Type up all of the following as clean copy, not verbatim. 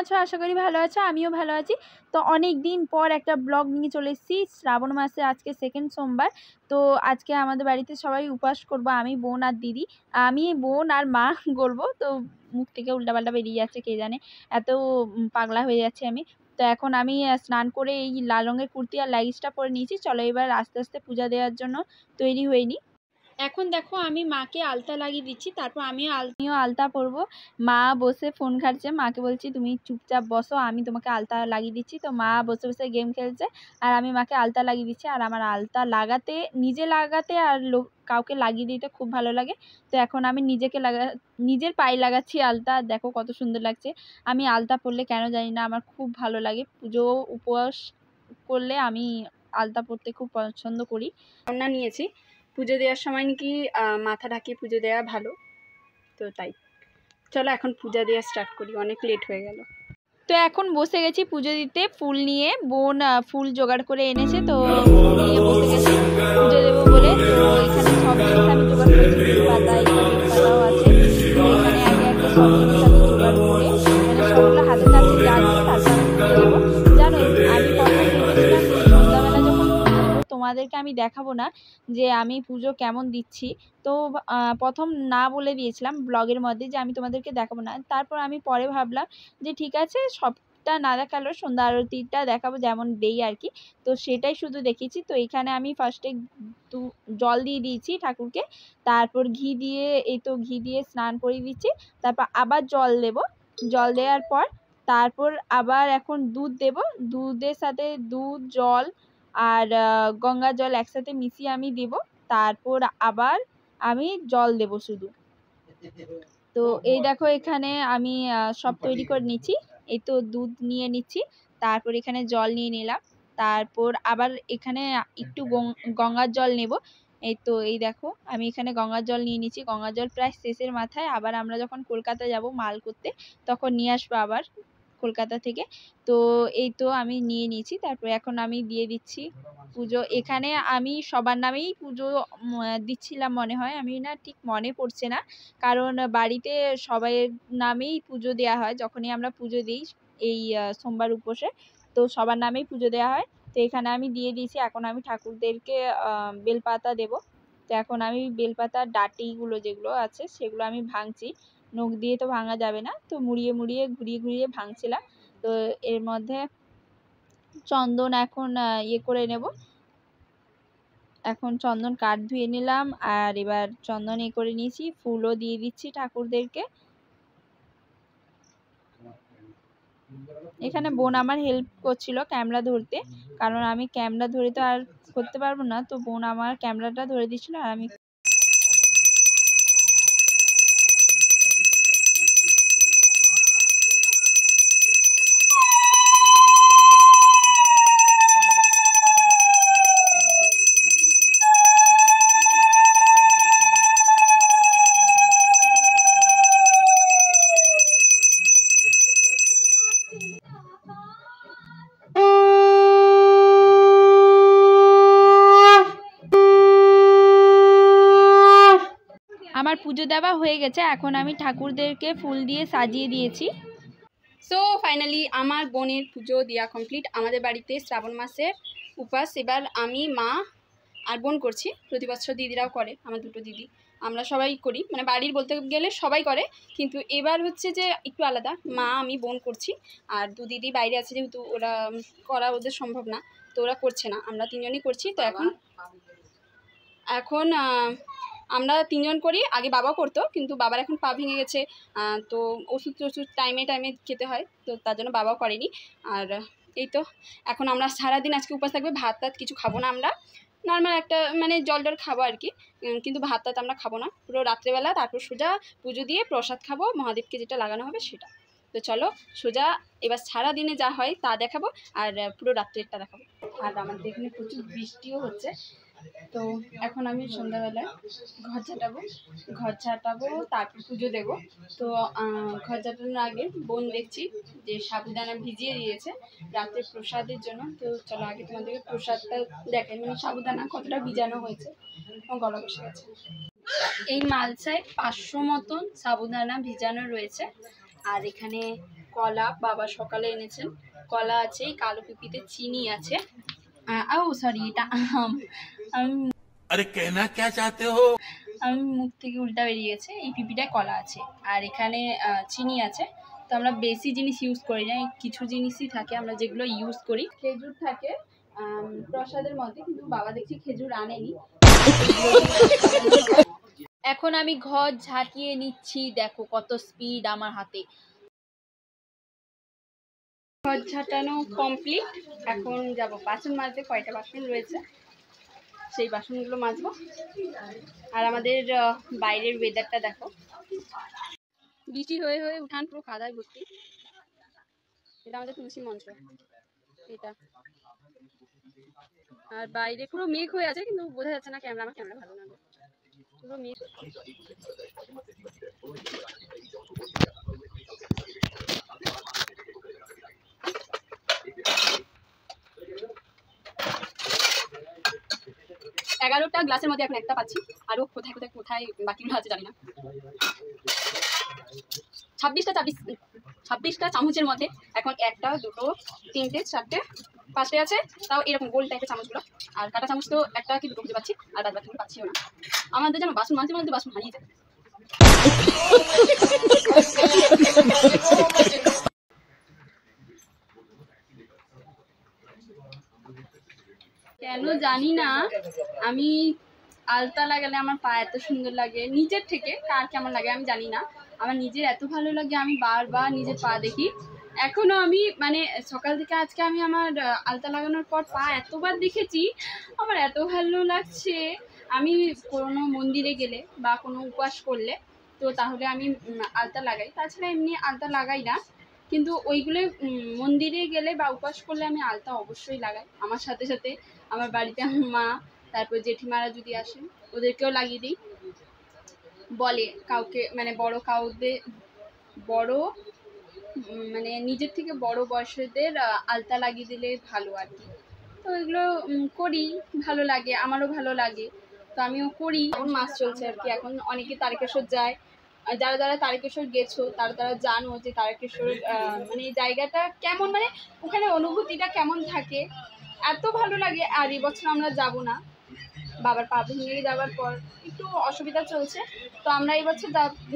আছো? আশা করি ভালো আছো, আমিও ভালো আছি। তো অনেক দিন পর একটা ব্লগ নিয়ে চলে এসেছি। শ্রাবণ মাসে আজকে সেকেন্ড সোমবার। তো আজকে আমাদের বাড়িতে সবাই উপবাস করবো, আমি, বোন আর দিদি। আমি, বোন আর মা করবো। তো মুখ থেকে উল্টাপাল্টা বেরিয়ে যাচ্ছে, কে জানে, এত পাগলা হয়ে যাচ্ছে আমি। তো এখন আমি স্নান করে এই লাল রঙের কুর্তি আর লেগিংসটা পরে নিয়েছি। চলো এবার আস্তে আস্তে পূজা দেওয়ার জন্য তৈরি হয়ে নিই। এখন দেখো আমি মাকে আলতা লাগিয়ে দিচ্ছি, তারপর আমিও আলতা পরবো। মা বসে ফোন ঘাটছে, মাকে বলছি তুমি চুপচাপ বসো, আমি তোমাকে আলতা লাগিয়ে দিচ্ছি। তো মা বসে বসে গেম খেলছে আর আমি মাকে আলতা লাগিয়ে দিচ্ছি। আর আমার আলতা লাগাতে, নিজে লাগাতে আর কাউকে লাগিয়ে দিতে খুব ভালো লাগে। তো এখন আমি নিজের পায়ে লাগাচ্ছি আলতা। দেখো কত সুন্দর লাগছে। আমি আলতা পরলে কেন জানি না আমার খুব ভালো লাগে। পুজো উপবাস করলে আমি আলতা পরতে খুব পছন্দ করি। রান্না নিয়েছি, পুজো দেওয়ার সময় নাকি মাথা ঢাকিয়ে পুজো দেওয়া ভালো, তো তাই চলো এখন পূজা দেওয়া স্টার্ট করি, অনেক লেট হয়ে গেল। তো এখন বসে গেছি পুজো দিতে। ফুল নিয়ে বোন ফুল জোগাড় করে এনেছে, তো ফুল নিয়ে বসে গেছি পুজো দেবো বলে। তো এখানে সব জিনিস আমি জোগাড় করেছি, বেলপাতা, বেলপাতাও আছে। তো এখানে আগে একটা সব জিনিস আমি জোগাড় করে, মানে সবগুলো হাতে কাছে জানিয়ে তারপর আমি পুজো দেবো। জানো আমি কথা ভেবেছিলাম যে সন্ধ্যাবেলা যখন পুজো দেবো তোমাদেরকে আমি দেখাবো না যে আমি পুজো কেমন দিচ্ছি। তো প্রথম না বলে দিয়েছিলাম ব্লগের মধ্যে যে আমি তোমাদেরকে দেখাবো না। তারপর আমি পরে ভাবলাম যে ঠিক আছে, সবটা না দেখালেও সন্ধ্যা আরতিটা দেখাবো যেমন দেই আর কি। তো সেটাই শুধু দেখিয়েছি। তো এখানে আমি ফার্স্টে জল দিয়ে দিয়েছি ঠাকুরকে, তারপর ঘি দিয়ে, এই তো ঘি দিয়ে স্নান করিয়ে দিচ্ছি। তারপর আবার জল দেব, জল দেওয়ার পর তারপর আবার এখন দুধ দেব। দুধের সাথে দুধ, জল আর গঙ্গা জল একসাথে মিশিয়ে আমি দেব। তারপর আবার আমি জল দেব শুধু। তো এই দেখো এখানে আমি সব তৈরি করে নিচ্ছি। এই তো দুধ নিয়ে নিচ্ছি, তারপর এখানে জল নিয়ে নিলাম, তারপর আবার এখানে একটু গঙ্গার জল নেব। এই তো এই দেখো আমি এখানে গঙ্গার জল নিয়ে নিচ্ছি। গঙ্গার জল প্রায় শেষের মাথায়, আবার আমরা যখন কলকাতা যাব মাল করতে তখন নিয়ে আসবো আবার কলকাতা থেকে। তো এই তো আমি নিয়ে নিয়েছি, তারপর এখন আমি দিয়ে দিচ্ছি পুজো। এখানে আমি সবার নামেই পুজো দিচ্ছিলাম মনে হয়, আমি না ঠিক মনে পড়ছে না, কারণ বাড়িতে সবাইয়ের নামেই পুজো দেওয়া হয় যখনই আমরা পুজো দিই এই সোমবার উপোসে। তো সবার নামেই পুজো দেওয়া হয়। তো এখানে আমি দিয়ে দিয়েছি। এখন আমি ঠাকুরদেরকে বেলপাতা দেব। তো এখন আমি বেলপাতার ডাঁটিগুলো যেগুলো আছে সেগুলো আমি ভাঙছি। নখ দিয়ে তো ভাঙা যাবে না, তো মুড়িয়ে মুড়িয়ে ঘুরিয়ে ঘুরিয়ে ভাঙছিলাম। তো এর মধ্যে চন্দন এখন ইয়ে করে নেব। এখন চন্দন কাঠ ধুয়ে নিলাম আর এবার চন্দন এ করে নিয়েছি, ফুলও দিয়ে দিচ্ছি ঠাকুরদেরকে। এখানে বোন আমার হেল্প করছিল ক্যামেরা ধরতে, কারণ আমি ক্যামেরা ধরে তো আর করতে পারবো না। তো বোন আমার ক্যামেরাটা ধরে দিচ্ছিল আর আমি আমার পুজো দেওয়া হয়ে গেছে। এখন আমি ঠাকুরদেরকে ফুল দিয়ে সাজিয়ে দিয়েছি। সো ফাইনালি আমার বোনের পুজো দেওয়া কমপ্লিট। আমাদের বাড়িতে শ্রাবণ মাসের উপাস এবার আমি, মা আর বোন করছি। প্রতি বছর দিদিরাও করে, আমার দুটো দিদি, আমরা সবাই করি, মানে বাড়ির বলতে গেলে সবাই করে, কিন্তু এবার হচ্ছে যে একটু আলাদা, মা আমি বোন করছি। আর দু দিদি বাইরে আছে, যেহেতু ওরা করা ওদের সম্ভব না, তো ওরা করছে না, আমরা তিনজনই করছি। তো এখন আমরা তিনজন করি। আগে বাবা করতো, কিন্তু বাবার এখন পা ভেঙে গেছে, তো ওষুধ টাইমে টাইমে খেতে হয়, তো তার জন্য বাবাও করেনি। আর এই তো এখন আমরা সারাদিন আজকে উপাস থাকবে, ভাত টাত কিছু খাবো না আমরা, নর্মাল একটা মানে জল টল খাবো আর কি, কিন্তু ভাত টাত আমরা খাবো না পুরো রাত্রেবেলা। তারপর সোজা পুজো দিয়ে প্রসাদ খাবো, মহাদেবকে যেটা লাগানো হবে সেটা। তো চলো সোজা এবার সারাদিনে যা হয় তা দেখাবো, আর পুরো রাত্রেরটা দেখাবো। আর আমাদের এখানে প্রচুর বৃষ্টিও হচ্ছে। তো এখন আমি সন্ধ্যাবেলায় ঘর ঝাঁটাবো তারপর পুজো দেবো। তো ঘর ঝাঁটানোর আগে বোন দেখছি যে সাবুদানা ভিজিয়ে দিয়েছে রাতে প্রসাদের জন্য। তো চলো আগে তোমাদেরকে প্রসাদটা দেখাই, মানে সাবুদানা কতটা ভিজানো হয়েছে। গলা বসে গেছে। এই মালসায় 500 মতন সাবুদানা ভিজানো রয়েছে, আর এখানে কলা বাবা সকালে এনেছেন, কলা আছে, কালো পিপিতে চিনি আছে, ও সরি এটা আমি अरे कहना क्या चाहते हो? আমি মুখ থেকে উল্টা বেরিয়ে গেছে। এই পিপিটায় কলা আছে আর এখানে চিনি আছে। তো আমরা বেশি জিনিস ইউজ করি না, কিছু জিনিসই থাকে আমরা যেগুলো ইউজ করি। খেজুর থাকে প্রসাদের মধ্যে, কিন্তু বাবা দেখছি খেজুর আনেনি। এখন আমি ঘর ঝাঁটিয়ে নিচ্ছি, দেখো কত স্পিড আমার হাতে। ঘর ঝাঁটানো কমপ্লিট, এখন যাব বাসন মাজতে। কয়টা বাসন রয়েছে সেই বাসনগুলো মাজবো। আর আমাদের বাইরের ওয়েদারটা দেখো, বৃষ্টি হয়ে হয়ে উঠান পুরো কাদায় ভর্তি। এটা আমাদের তুলসী মঞ্চ এটা, আর বাইরে পুরো মেঘ হয়ে আছে, কিন্তু বোঝা যাচ্ছে না। আমার ক্যামেরা ভালো না, পুরো মেঘ। 11টা গ্লাসের মধ্যে এখন একটা পাচ্ছি, আরো কোথায় কোথায় কোথায় বাকিগুলো আছে জানি না। 26টা চামচের মধ্যে এখন 1টা 2টো 3টে 4টে 5টে আছে, তাও এরকম গোল টাইপের চামচগুলো। আর কাটা চামচ তো একটা কি দুটো খুঁজে পাচ্ছি, আর বাদ বাকিগুলো পাচ্ছিও না। আমাদের যেন বাসন মাঝে মাঝে বাসন হারিয়ে যায়। কেন জানি না, আমি আলতা লাগালে আমার পা এত সুন্দর লাগে, নিজের থেকে কার কেমন লাগে আমি জানি না, আমার নিজের এত ভালো লাগে। আমি বারবার নিজের পা দেখি, এখনো আমি মানে সকাল থেকে আজকে আমি আমার আলতা লাগানোর পর পা এতবার দেখেছি, আমার এত ভালো লাগছে। আমি কোনো মন্দিরে গেলে বা কোনো উপবাস করলে তো তাহলে আমি আলতা লাগাই, তাছাড়া এমনি আলতা লাগাই না। কিন্তু ওইগুলো মন্দিরে গেলে বা উপবাস করলে আমি আলতা অবশ্যই লাগাই। আমার সাথে সাথে আমার বাড়িতে আমার মা, তারপর জেঠিমারা যদি আসে ওদেরকেও লাগিয়ে দিই। বলে কাউকে মানে বড় মানে নিজের থেকে বড় বয়সীদের আলতা লাগিয়ে দিলে ভালো আর কি। তো এগুলো করি, ভালো লাগে, আমারও ভালো লাগে, তো আমিও করি। এখন মাস চলছে আর কি, এখন অনেকে তারকেশ্বর যায়। যারা যারা তারকেশ্বর গেছো তারা জানো যে তারকেশ্বর মানে জায়গাটা কেমন, মানে ওখানে অনুভূতিটা কেমন থাকে, এত ভালো লাগে। আর এবছর আমরা যাব না, বাবার পা ভেঙে যাওয়ার পর একটু অসুবিধা চলছে, তো আমরা এবছর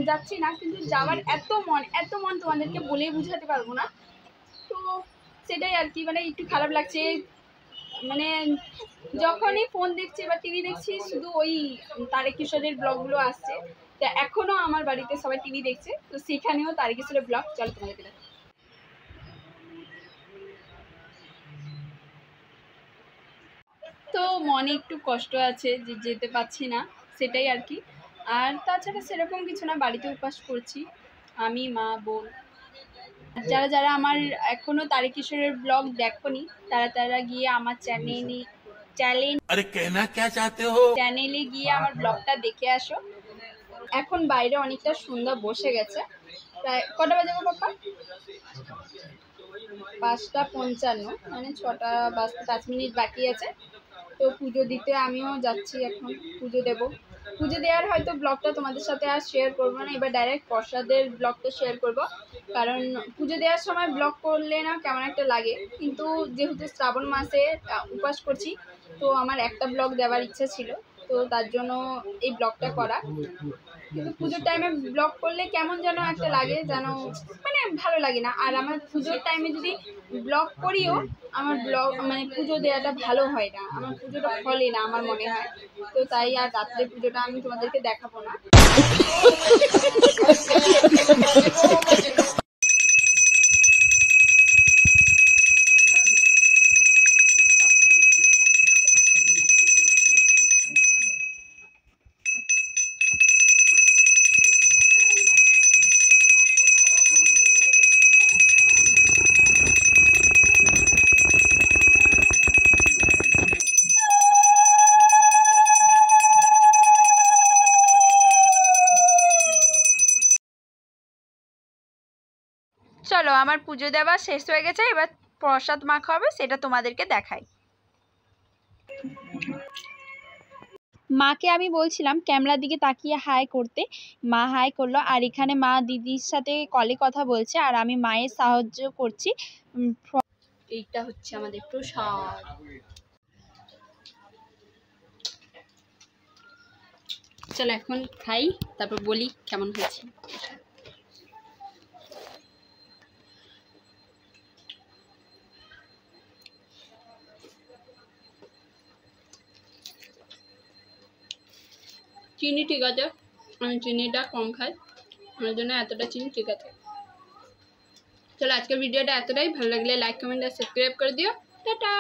যাচ্ছি না। কিন্তু যাওয়ার এত মন তোমাদেরকে বলেই বুঝাতে পারবো না। তো সেটাই আর কি, মানে একটু খারাপ লাগছে। মানে যখনই ফোন দেখছি বা টিভি দেখছি শুধু ওই তারকেশ্বরের ব্লগগুলো আসছে। তো এখনো আমার বাড়িতে সবাই টিভি দেখছে, তো সেখানেও তারকেশ্বরের ব্লগ। চলো তোমাদেরকে দেখো। তো মনে একটু কষ্ট আছে যে যেতে পারছি না, সেটাই আর কি। আর তাছাড়া সেরকম কিছু না, বাড়িতে উপবাস করছি আমি, মা, বোন। যারা যারা আমার এখনো তারকেশ্বরের ব্লগ দেখোনি তারা গিয়ে আমার চ্যানেলে গিয়ে আমার ব্লগটা দেখে আসো। এখন বাইরে অনেকটা সন্ধ্যা বসে গেছে, প্রায় কটা বাজে গো পাপা? 5:55, মানে 6টা বাজতে 5 মিনিট বাকি আছে। তো পুজো দিতে আমিও যাচ্ছি, এখন পুজো দেব। পুজো দেওয়ার হয়তো ব্লগটা তোমাদের সাথে আর শেয়ার করবো না, এবার ডাইরেক্ট প্রসাদের ব্লগটা শেয়ার করব। কারণ পুজো দেওয়ার সময় ব্লগ করলে না কেমন একটা লাগে, কিন্তু যেহেতু শ্রাবণ মাসে উপবাস করছি তো আমার একটা ব্লগ দেওয়ার ইচ্ছা ছিল, তো তার জন্য এই ব্লগটা করা। কিন্তু পুজোর টাইমে ব্লগ করলে কেমন যেন একটা লাগে, যেন মানে ভালো লাগে না। আর আমার পুজোর টাইমে যদি ব্লগ করিও আমার ব্লগ মানে পুজো দেওয়াটা ভালো হয় না, আমার পুজোটা ফলে না আমার মনে হয়। তো তাই আর রাত্রে পুজোটা আমি তোমাদেরকে দেখাবো না। চলো আমার পুজো দেওয়া শেষ হয়ে গেছে, এবার প্রসাদ মাখা হবে, সেটা তোমাদেরকে দেখাই। মাকে আমি বলছিলাম ক্যামেরার দিকে তাকিয়ে হাই করতে, মা হাই করলো। আর এখানে মা দিদির সাথে কলে কথা বলছে আর আমি মায়ের সাহায্য করছি। এইটা হচ্ছে আমাদের প্রসাদ। চলো এখন খাই, তারপর বলি কেমন হয়েছে। চিনি ঠিক আছে, আমি চিনিটা কম খাই, আমার জন্য এতটা চিনি ঠিক আছে। চলো আজকের ভিডিওটা এতটাই, ভালো লাগলে লাইক কমেন্ট আর সাবস্ক্রাইব করে দিও। টাটা।